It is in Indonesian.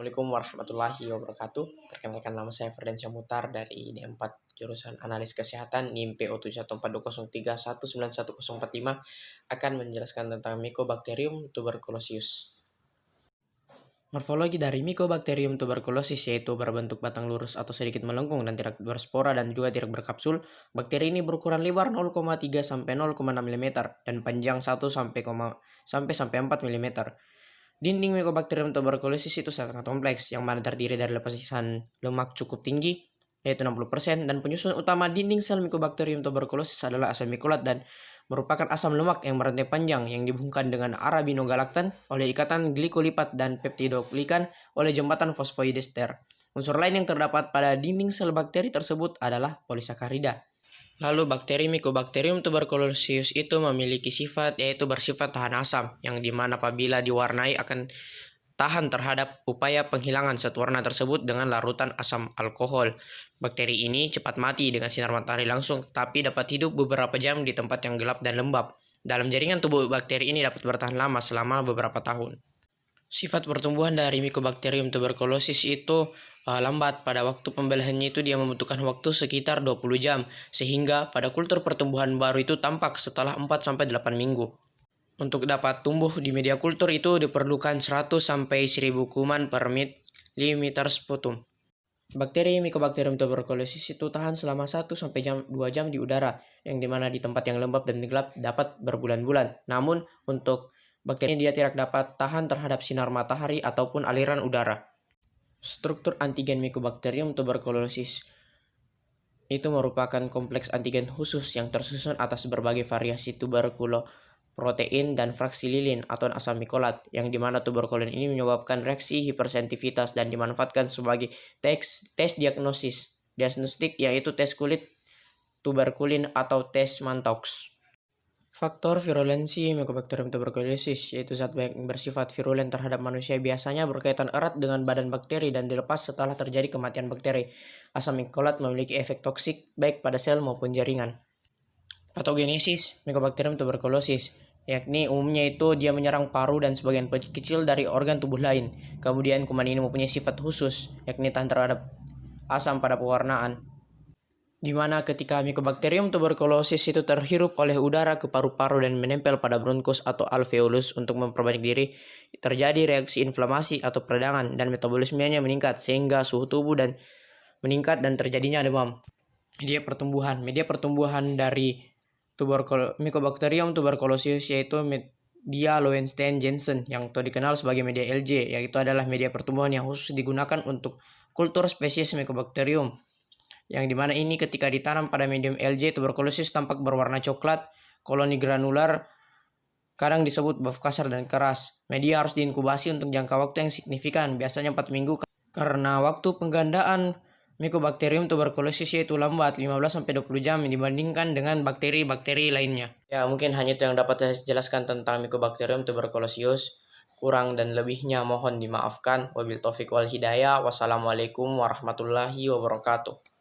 Assalamualaikum warahmatullahi wabarakatuh. Perkenalkan, nama saya Ferdiansyah Mutar dari D4 jurusan Analis Kesehatan NIM PO71420191045 akan menjelaskan tentang Mycobacterium tuberculosis. Morfologi dari Mycobacterium tuberculosis yaitu berbentuk batang lurus atau sedikit melengkung dan tidak berspora dan juga tidak berkapsul. Bakteri ini berukuran lebar 0,3 sampai 0,6 mm dan panjang 1 sampai 4 mm. Dinding Mycobacterium tuberculosis itu sangat kompleks, yang mana terdiri dari lapisan lemak cukup tinggi, yaitu 60%, dan penyusun utama dinding sel Mycobacterium tuberculosis adalah asam mikolat dan merupakan asam lemak yang berantai panjang yang dihubungkan dengan arabinogalaktan oleh ikatan glikolipat dan peptidoglikan oleh jembatan fosfoidiester. Unsur lain yang terdapat pada dinding sel bakteri tersebut adalah polisakarida. Lalu bakteri Mycobacterium tuberculosis itu memiliki sifat yaitu bersifat tahan asam, yang dimana apabila diwarnai akan tahan terhadap upaya penghilangan zat warna tersebut dengan larutan asam alkohol. Bakteri ini cepat mati dengan sinar matahari langsung, tapi dapat hidup beberapa jam di tempat yang gelap dan lembab. Dalam jaringan tubuh bakteri ini dapat bertahan lama selama beberapa tahun. Sifat pertumbuhan dari Mycobacterium tuberculosis itu lambat. Pada waktu pembelahannya itu dia membutuhkan waktu sekitar 20 jam, sehingga pada kultur pertumbuhan baru itu tampak setelah 4-8 minggu. Untuk dapat tumbuh di media kultur itu diperlukan 100-1000 kuman per milimeter sputum. Bakteri Mycobacterium tuberculosis itu tahan selama 1-2 jam di udara, yang dimana di tempat yang lembab dan gelap dapat berbulan-bulan. Namun untuk bakteri ini dia tidak dapat tahan terhadap sinar matahari ataupun aliran udara. Struktur antigen Mycobacterium tuberculosis itu merupakan kompleks antigen khusus yang tersusun atas berbagai variasi tuberkuloprotein dan fraksi lilin atau asam mikolat, yang dimana tuberkulin ini menyebabkan reaksi hipersensitivitas dan dimanfaatkan sebagai tes diagnostik yaitu tes kulit tuberkulin atau tes Mantoux. Faktor virulensi Mycobacterium tuberculosis yaitu zat yang bersifat virulen terhadap manusia biasanya berkaitan erat dengan badan bakteri dan dilepas setelah terjadi kematian bakteri. Asam mikolat memiliki efek toksik baik pada sel maupun jaringan. Patogenesis Mycobacterium tuberculosis, yakni umumnya itu dia menyerang paru dan sebagian kecil dari organ tubuh lain. Kemudian kuman ini mempunyai sifat khusus, yakni tahan terhadap asam pada pewarnaan, di mana ketika Mycobacterium tuberculosis itu terhirup oleh udara ke paru-paru dan menempel pada bronkus atau alveolus untuk memperbanyak diri, terjadi reaksi inflamasi atau peradangan dan metabolismenya meningkat sehingga suhu tubuh dan meningkat dan terjadinya demam. Media pertumbuhan dari Mycobacterium tuberculosis yaitu media Lowenstein-Jansen yang dikenal sebagai media LJ, yaitu adalah media pertumbuhan yang khusus digunakan untuk kultur spesies Mycobacterium, yang dimana ini ketika ditanam pada medium LJ tuberculosis tampak berwarna coklat, koloni granular, kadang disebut buff kasar dan keras. Media harus diinkubasi untuk jangka waktu yang signifikan, biasanya 4 minggu, karena waktu penggandaan Mycobacterium tuberculosis yaitu lambat 15-20 jam dibandingkan dengan bakteri-bakteri lainnya. Ya, mungkin hanya itu yang dapat saya jelaskan tentang Mycobacterium tuberculosis. Kurang dan lebihnya mohon dimaafkan. Wabil taufiq wal hidayah. Wassalamualaikum warahmatullahi wabarakatuh.